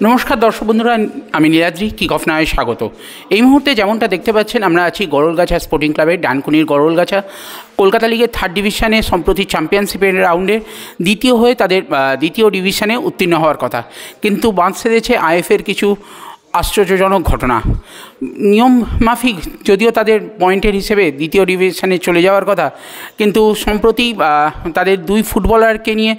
নমস্কার দর্শক বন্ধুরা, আমি নীলাদ্রি কিক অফ নায়ে স্বাগত। এই মুহূর্তে যেমনটা দেখতে পাচ্ছেন, আমরা আছি গরলগাছা স্পোর্টিং ক্লাবের ডানকুনির গরলগাছা। কলকাতা লিগের 3rd ডিভিশনে সম্প্রতি চ্যাম্পিয়নশিপের রাউন্ডে দ্বিতীয় হয়ে তাদের দ্বিতীয় ডিভিশনে উত্তীর্ণ হওয়ার কথা, কিন্তু বাঁধ সেধেছে আইএফের কিছু আশ্চর্যজনক ঘটনা। নিয়ম মাফিক যদিও তাদের পয়েন্টের হিসেবে দ্বিতীয় ডিভিশনে চলে যাওয়ার কথা, কিন্তু সম্প্রতি তাদের 2 ফুটবলারকে নিয়ে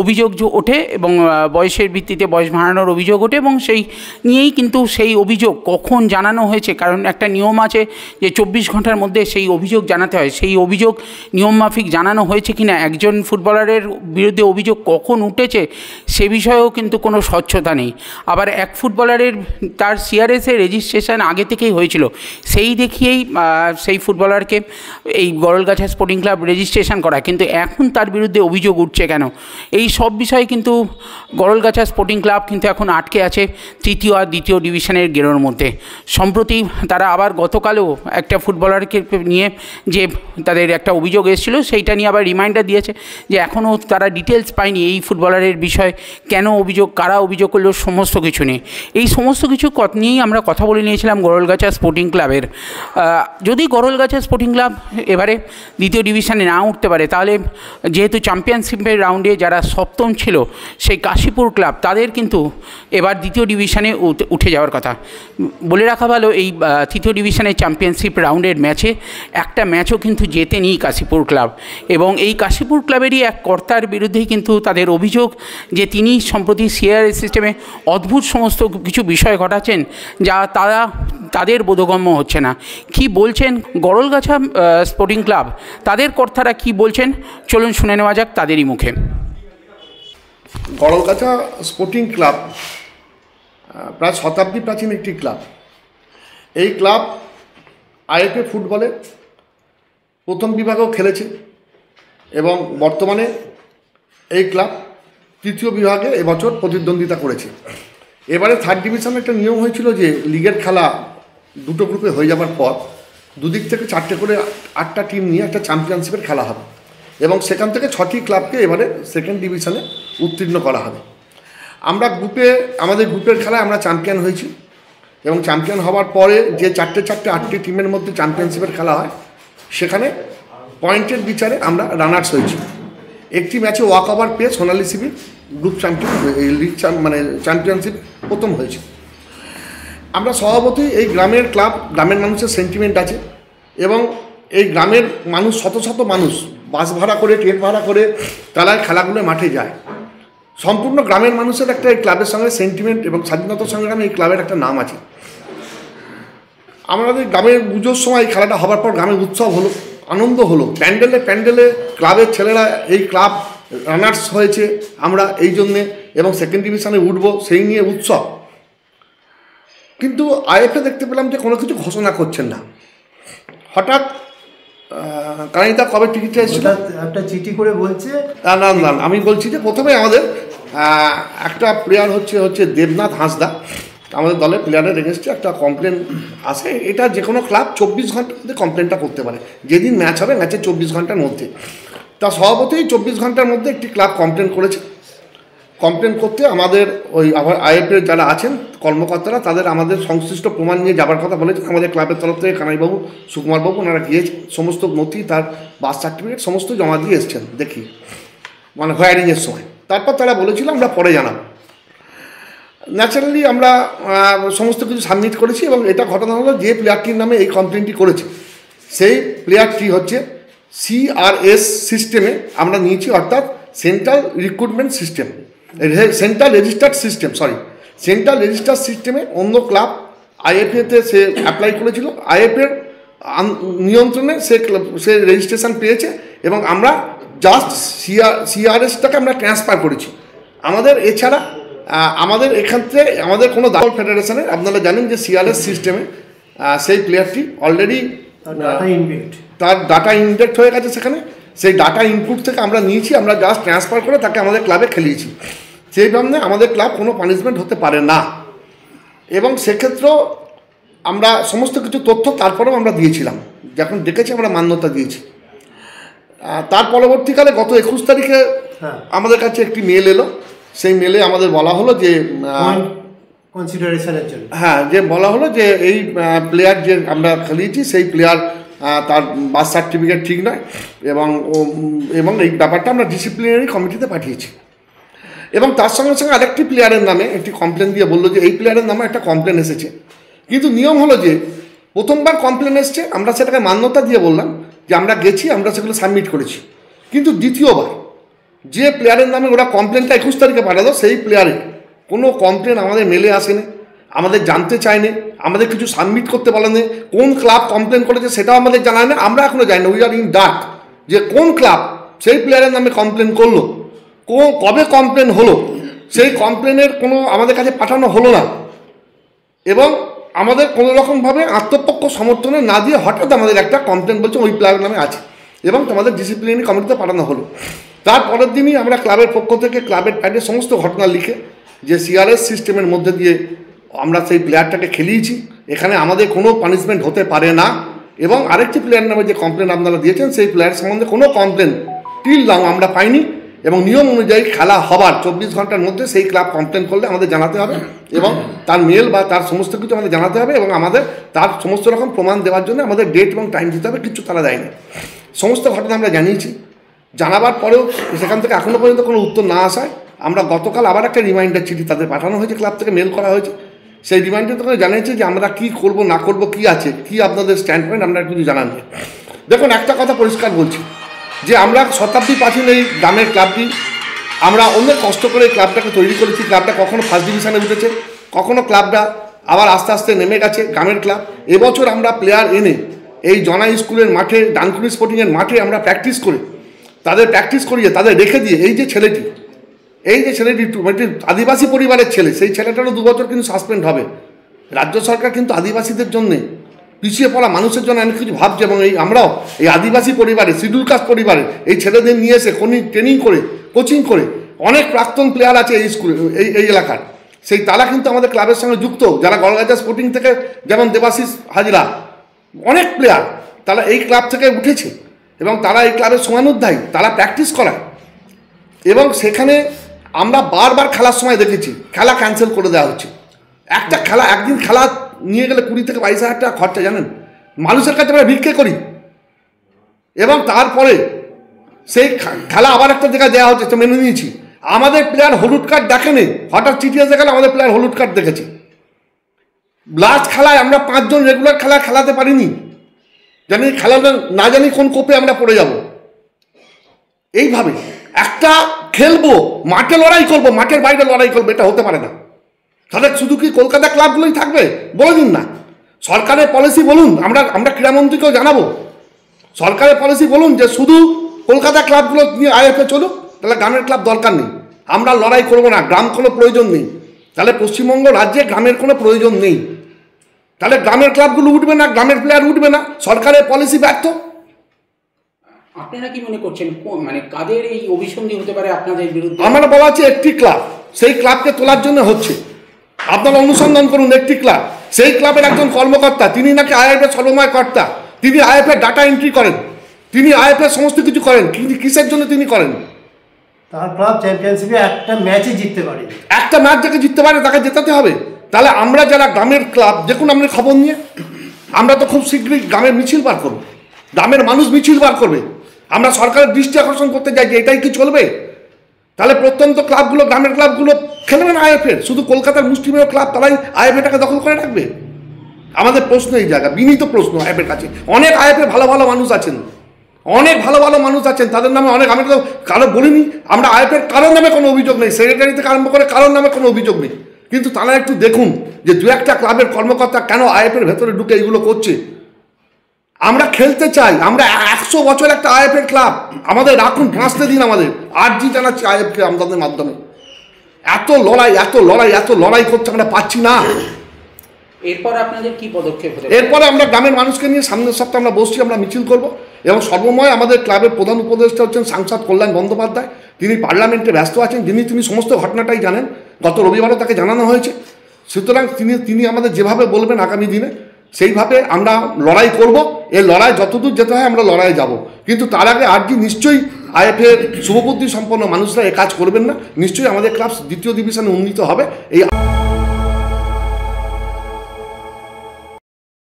অভিযোগ ওঠে এবং বয়সের ভিত্তিতে বয়স বাড়ানোর অভিযোগ ওঠে, এবং সেই নিয়েই কিন্তু সেই অভিযোগ কখন জানানো হয়েছে, কারণ একটা নিয়ম আছে যে 24 ঘন্টার মধ্যে সেই অভিযোগ জানাতে হয়। সেই অভিযোগ নিয়ম মাফিক জানানো হয়েছে কিনা, একজন ফুটবলারের বিরুদ্ধে অভিযোগ কখন উঠেছে সে বিষয়েও কিন্তু কোনো স্বচ্ছতা নেই। আবার এক ফুটবলারের তার সিআরএসের রেজিস্ট্রেশন আগে থেকেই হয়েছিল, সেই দেখিয়েই সেই ফুটবলারকে এই গরলগাছা স্পোর্টিং ক্লাব রেজিস্ট্রেশন করা, কিন্তু এখন তার বিরুদ্ধে অভিযোগ উঠছে কেন? এই সব বিষয়ে কিন্তু গরলগাছা স্পোর্টিং ক্লাব কিন্তু এখন আটকে আছে তৃতীয় আর দ্বিতীয় ডিভিশনের গেরোর মধ্যে। সম্প্রতি তারা আবার গতকালও একটা ফুটবলারকে নিয়ে যে তাদের একটা অভিযোগ এসেছিলো, সেইটা নিয়ে আবার রিমাইন্ডার দিয়েছে যে এখনও তারা ডিটেলস পায়নি এই ফুটবলারের বিষয়, কেন অভিযোগ, কারা অভিযোগ করলো, সমস্ত কিছু নিয়ে। এই সমস্ত কিছু নিয়েই আমরা কথা বলে নিয়েছিলাম গরলগাছা স্পোর্টিং ক্লাবের। যদি গরলগাছা স্পোর্টিং ক্লাব এবারে দ্বিতীয় ডিভিশনে না উঠতে পারে, তাহলে যেহেতু চ্যাম্পিয়নশিপের রাউন্ডে যারা সপ্তম ছিল সেই কাশীপুর ক্লাব, তাদের কিন্তু এবার দ্বিতীয় ডিভিশনে উঠে যাওয়ার কথা। বলে রাখা ভালো, এই তৃতীয় ডিভিশনের চ্যাম্পিয়নশিপ রাউন্ডের ম্যাচে একটা ম্যাচও কিন্তু জেতেনি কাশীপুর ক্লাব, এবং এই কাশীপুর ক্লাবেরই এক কর্তার বিরুদ্ধেই কিন্তু তাদের অভিযোগ যে তিনি সম্প্রতি সিআরএস সিস্টেমে অদ্ভুত সমস্ত কিছু বিষয় ঘটাচ্ছেন, যা তাদের বোধগম্য হচ্ছে না। কি বলছেন গরলগাছা স্পোর্টিং ক্লাব, তাদের কর্তারা কি বলছেন, চলুন শুনে নেওয়া যাক তাদেরই মুখে। গরলগাছা স্পোর্টিং ক্লাব প্রায় শতাব্দী প্রাচীন একটি ক্লাব। এই ক্লাব আইএফএ ফুটবলে প্রথম বিভাগেও খেলেছে, এবং বর্তমানে এই ক্লাব তৃতীয় বিভাগে এবছর প্রতিদ্বন্দ্বিতা করেছে। এবারে 3rd ডিভিশনে একটা নিয়ম হয়েছিল যে লিগের খেলা 2টো গ্রুপে হয়ে যাওয়ার পর দুদিক থেকে 4টে করে 8টা টিম নিয়ে একটা চ্যাম্পিয়নশিপের খেলা হবে, এবং সেখান থেকে 6টি ক্লাবকে এবারে 2nd ডিভিশনে উত্তীর্ণ করা হবে। আমরা আমাদের গ্রুপের খেলায় আমরা চ্যাম্পিয়ন হয়েছি, এবং চ্যাম্পিয়ন হওয়ার পরে যে 8টি টিমের মধ্যে চ্যাম্পিয়নশিপের খেলা হয়, সেখানে পয়েন্টের বিচারে আমরা রানার্স হয়েছি। একটি ম্যাচে ওয়াক ওভার পেয়ে সোনালী শিবির গ্রুপ চ্যাম্পিয়নশিপ প্রথম হয়েছে। আমরা স্বভাবতই এই গ্রামের ক্লাব, গ্রামের মানুষের সেন্টিমেন্ট আছে, এবং এই গ্রামের মানুষ শত শত মানুষ বাস ভাড়া করে, ট্রেন ভাড়া করে তারা খেলাগুলো মাঠে যায়। সম্পূর্ণ গ্রামের মানুষের একটা এই ক্লাবের সঙ্গে সেন্টিমেন্ট এবং স্বাধীনতা সংগ্রামে এই ক্লাবের একটা নাম আছে। আমাদের গ্রামের পুজোর সময় এই খেলাটা হবার পর গ্রামের উৎসব হলো, আনন্দ হলো, প্যান্ডেলে ক্লাবের ছেলেরা এই ক্লাব রানার্স হয়েছে আমরা এই জন্যে, এবং 2nd ডিভিশনে উঠবো সেই নিয়ে উৎসব। কিন্তু আইএফএ দেখতে পেলাম যে কোনো কিছু ঘোষণা করছেন না। হঠাৎ কারণটা কবে টিকিটটা এসেছিল, একটা চিঠি করে বলছে না, আমি বলছি যে প্রথমে আমাদের একটা প্লেয়ার হচ্ছে দেবনাথ হাঁসদা, আমাদের দলের প্লেয়ারের এগেনস্টে একটা কমপ্লেন আসে। এটা যে কোনো ক্লাব 24 ঘন্টার মধ্যে কমপ্লেনটা করতে পারে, যেদিন ম্যাচ হবে ম্যাচের 24 ঘন্টার মধ্যে। তা স্বভাবতই 24 ঘন্টার মধ্যে একটি ক্লাব কমপ্লেন করেছে। কমপ্লেন করতে আমাদের আবার আইএফএর যারা আছেন কর্মকর্তারা, তাদের আমাদের সংশ্লিষ্ট প্রমাণ নিয়ে যাবার কথা বলেছেন। আমাদের ক্লাবের তরফ থেকে কানাইবাবু, সুকুমারবাবু, ওনারা গিয়েছেন, সমস্ত নথি, তার বার্থ সার্টিফিকেট সমস্ত জমা দিয়ে এসছেন দেখি, মানে হায়ারিংয়ের সময়। তারপর তারা বলেছিল আমরা পরে জানাবো। ন্যাচারালি আমরা সমস্ত কিছু সাবমিট করেছি, এবং এটা ঘটনা হলো যে প্লেয়ারটির নামে এই কমপ্লেনটি করেছে সেই প্লেয়ারটি হচ্ছে সিআরএস সিস্টেমে আমরা নিয়েছি, অর্থাৎ central recruitment system, central register সিস্টেমে অন্য ক্লাব আইএফএতে সে অ্যাপ্লাই করেছিল। আইএফএর নিয়ন্ত্রণে সে রেজিস্ট্রেশন পেয়েছে, এবং আমরা জাস্ট সিআরএসটাকে আমরা ট্রান্সফার করেছি। আমাদের এছাড়া আমাদের এখান থেকে আমাদের কোনো দল ফেডারেশনে, আপনারা জানেন যে সিআরএস সিস্টেমে সেই প্লেয়ারটি অলরেডি তার ডাটা ইনজেক্ট হয়ে গেছে সেখানে। সেই ডাটা ইনপুট থেকে আমরা নিয়েছি, আমরা জাস্ট ট্রান্সফার করে তাকে আমাদের ক্লাবে খেলিয়েছি। সেই কারণে আমাদের ক্লাব কোনো পানিশমেন্ট হতে পারে না, এবং সেক্ষেত্রেও আমরা সমস্ত কিছু তথ্য তারপরেও আমরা দিয়েছিলাম, যখন দেখেছি আমরা মান্যতা দিয়েছি। তার পরবর্তীকালে গত 21 তারিখে আমাদের কাছে একটি মেল এলো। সেই মেলে আমাদের বলা হলো যে কনসিডারেশনের জন্য। হ্যাঁ, যে বলা হলো যে এই প্লেয়ার যে আমরা খেলিয়েছি সেই প্লেয়ার তার বার্থ সার্টিফিকেট ঠিক নয় এবং এই ব্যাপারটা আমরা ডিসিপ্লিনারি কমিটিতে পাঠিয়েছি। এবং তার সঙ্গে সঙ্গে আরেকটি প্লেয়ারের নামে একটি কমপ্লেন দিয়ে বললো যে এই প্লেয়ারের নামে একটা কমপ্লেন এসেছে, কিন্তু নিয়ম হলো যে প্রথমবার কমপ্লেন এসছে আমরা সেটাকে মান্যতা দিয়ে বললাম যে আমরা গেছি, আমরা সেগুলো সাবমিট করেছি। কিন্তু দ্বিতীয়বার যে প্লেয়ারের নামে ওরা কমপ্লেনটা 21 তারিখে পাঠালো সেই প্লেয়ারের কোনো কমপ্লেন আমাদের মেলে আসেনি, আমাদের জানতে চায়নি, আমাদের কিছু সাবমিট করতে বলেনি, কোন ক্লাব কমপ্লেন করেছে সেটাও আমাদের জানায় না, আমরা এখনও জানি না। উই আর ইন ডার্ক যে কোন ক্লাব সেই প্লেয়ারের নামে কমপ্লেন করলো, কবে কমপ্লেন হলো, সেই কমপ্লেনের কোনো আমাদের কাছে পাঠানো হলো না। এবং আমাদের কোনো রকমভাবে আত্মপক্ষ সমর্থনে না দিয়ে হঠাৎ আমাদের একটা কমপ্লেন বলছে ওই প্লেয়ারের নামে আছে এবং তোমাদের ডিসিপ্লিনারি কমিটিতে পাঠানো হলো। তারপরের দিনই আমরা ক্লাবের পক্ষ থেকে ক্লাবের প্যাডে সমস্ত ঘটনা লিখে যে সিআরএস সিস্টেমের মধ্যে দিয়ে আমরা সেই প্লেয়ারটাকে খেলিয়েছি, এখানে আমাদের কোনো পানিশমেন্ট হতে পারে না। এবং আরেকটি প্লেয়ার নামে যে কমপ্লেন আপনারা দিয়েছেন সেই প্লেয়ার সম্বন্ধে কোনো কমপ্লেন টিল নাও আমরা পাইনি। এবং নিয়ম অনুযায়ী খেলা হবার 24 ঘন্টার মধ্যে সেই ক্লাব কমপ্লেন করলে আমাদের জানাতে হবে এবং তার মেল বা তার সমস্ত কিছু আমাদের জানাতে হবে এবং আমাদের তার সমস্ত রকম প্রমাণ দেওয়ার জন্য আমাদের ডেট এবং টাইম দিতে হবে। কিছু তারা দেয়নি। সমস্ত ঘটনা আমরা জানিয়েছি। জানাবার পরেও সেখান থেকে এখনও পর্যন্ত কোনো উত্তর না আসায় আমরা গতকাল আবার একটা রিমাইন্ডার চিঠি তাদের পাঠানো হয়েছে, ক্লাব থেকে মেল করা হয়েছে। সেই রিমাইন্ডার তখন জানিয়েছে যে আমরা কী করবো না করবো, কী আছে, কী আপনাদের স্ট্যান্ড পয়েন্ট আমরা কিছু জানান। দেখুন, একটা কথা পরিষ্কার বলছি যে আমরা শতাব্দী প্রাচীন এই গ্রামের ক্লাবটি আমরা অনেক কষ্ট করে এই ক্লাবটাকে তৈরি করেছি। ক্লাবটা কখনো ফার্স্ট ডিভিশনে উঠেছে, কখনো ক্লাবটা আবার আস্তে আস্তে নেমে গেছে গ্রামের ক্লাব। এবছর আমরা প্লেয়ার এনে এই জনা স্কুলের মাঠে, ডানকুনি স্পোর্টিংয়ের মাঠে আমরা প্র্যাকটিস করে তাদের প্র্যাকটিস করিয়ে তাদের রেখে দিয়ে এই যে ছেলেটি আদিবাসী পরিবারের ছেলে, সেই ছেলেটারও 2 বছর কিন্তু সাসপেন্ড হবে। রাজ্য সরকার কিন্তু আদিবাসীদের জন্যে, পিছিয়ে পড়া মানুষের জন্য অনেক কিছু ভাবছে এবং আমরাও এই আদিবাসী পরিবারে, শিডিউল কাস্ট পরিবারে এই ছেলেদের নিয়ে এসে ট্রেনিং করে, কোচিং করে, অনেক প্রাক্তন প্লেয়ার আছে এই স্কুলে, এই এলাকার, সেই তারা কিন্তু আমাদের ক্লাবের সঙ্গে যুক্ত। যারা গড়গাছা স্পোর্টিং থেকে, যেমন দেবাশিস হাজরা, অনেক প্লেয়ার তারা এই ক্লাব থেকে উঠেছে এবং তারা এই ক্লাবের সমানুধ্যায়ী, তারা প্র্যাকটিস করায়। এবং সেখানে আমরা বারবার খেলার সময় দেখেছি খেলা ক্যান্সেল করে দেওয়া হচ্ছে। একটা খেলা, একদিন খেলা নিয়ে গেলে 20 থেকে 22 হাজার টাকা খরচা, জানেন, মানুষের কাছে আমরা ভিক্ষে করি। এবং তারপরে সেই খেলা আবার একটা জায়গায় দেওয়া হচ্ছে, তো মেনে নিয়েছি। আমাদের প্লেয়ার হলুদ কার্ড দেখেনি, হঠাৎ চিঠি এসে গেলে আমাদের প্লেয়ার হলুদ কার্ড দেখেছি। লাস্ট খেলায় আমরা 5 জন রেগুলার খেলাতে পারিনি, জানি খেলাটা না জানি কোন কোপে আমরা পড়ে যাব। এইভাবে একটা খেলবো, মাঠে লড়াই করবো, মাঠের বাইরে লড়াই করবো, এটা হতে পারে না। তাহলে শুধু কি কলকাতা ক্লাবগুলোই থাকবে? বলে দিন না, সরকারের পলিসি বলুন। আমরা ক্রীড়ামন্ত্রীকেও জানাবো, সরকারের পলিসি বলুন যে শুধু কলকাতা ক্লাবগুলো নিয়ে আইএফএ চলুক, তাহলে গ্রামের ক্লাব দরকার নেই, আমরা লড়াই করবো না, গ্রাম কোনো প্রয়োজন নেই। তাহলে পশ্চিমবঙ্গ রাজ্যে গ্রামের কোনো প্রয়োজন নেই, তাহলে গ্রামের ক্লাবগুলো উঠবে না, গ্রামের প্লেয়ার উঠবে না, সরকারের পলিসি ব্যর্থ। আপনারা কি মনে করছেন মানে কাদের এই অভিসন্ধি হতে পারে আপনাদের বিরুদ্ধে? আমরা বলা আছে একটি ক্লাব, সেই ক্লাবকে তোলার জন্য হচ্ছে। আপনারা অনুসন্ধান করুন, একটি ক্লাব, সেই ক্লাবের একজন কর্মকর্তা, তিনি নাকি আইএফএ সর্বময় কর্তা, তিনি আইএফএ ডাটা এন্ট্রি করেন, তিনি আইএফএ সমস্ত কিছু করেন, কিন্তু কিসের জন্য তিনি করেন? তার ক্লাব চ্যাম্পিয়নশিপে একটা ম্যাচে জিততে পারে, একটা ম্যাচ যাকে জিততে পারে তাকে জেতাতে হবে। তাহলে আমরা যারা গ্রামের ক্লাব, দেখুন আমরা খবর নিয়ে আমরা তো খুব শীঘ্রই গ্রামের মিছিল বার করব, গ্রামের মানুষ মিছিল বার করবে। আমরা সরকারের দৃষ্টি আকর্ষণ করতে চাই যে এটাই কি চলবে? তাহলে প্রত্যন্ত ক্লাবগুলো, গ্রামের ক্লাবগুলো খেলবে না আইএফএ, শুধু কলকাতার মুষ্টিমেয় ক্লাব তারাই আইএফএটাকে দখল করে রাখবে? আমাদের প্রশ্ন এই জায়গা, বিনীত প্রশ্ন আইএফএর কাছে। অনেক আইএফএ ভালো ভালো মানুষ আছেন, অনেক ভালো ভালো মানুষ আছেন, তাদের নামে অনেক, আমি তো কারো বলিনি, আমরা আইএফএর কারোর নামে কোনো অভিযোগ নেই, সেক্রেটারি থেকে আরম্ভ করে কারোর নামে কোনো অভিযোগ নেই। কিন্তু তারা একটু দেখুন যে 2-1টা ক্লাবের কর্মকর্তা কেন আইএফএর ভেতরে ঢুকে এইগুলো করছে। আমরা খেলতে চাই, আমরা 100 বছর একটা আইএফএর ক্লাব, আমাদের রাখুন, বাঁচতে দিন আমাদের। আর্জি জানাচ্ছি আইএফকে আমাদের মাধ্যমে, এত লড়াই করতে আমরা পাচ্ছি না। এরপর আপনাদের কি পদক্ষেপ হবে? এরপরে আমরা গ্রামের মানুষকে নিয়ে সামনের সপ্তাহে আমরা বসছি, আমরা মিছিল করব। এবং সর্বময় আমাদের ক্লাবের প্রধান উপদেষ্টা হচ্ছেন সাংসদ কল্যাণ বন্দ্যোপাধ্যায়, তিনি পার্লামেন্টে ব্যস্ত আছেন, তিনি সমস্ত ঘটনাটাই জানেন, গত রবিবারও তাকে জানানো হয়েছে। সুতরাং তিনি আমাদের যেভাবে বলবেন আগামী দিনে সেইভাবে আমরা লড়াই করব। এই লড়াই যতদূর যেতে হয় আমরা লড়াইয়ে যাব, কিন্তু তার আগে আর্জি নিশ্চয়ই আইএফএর শুভবুদ্ধি সম্পন্ন মানুষরা এ কাজ করবেন না, নিশ্চয়ই আমাদের ক্লাব 2য় ডিভিশনে উন্নীত হবে। এই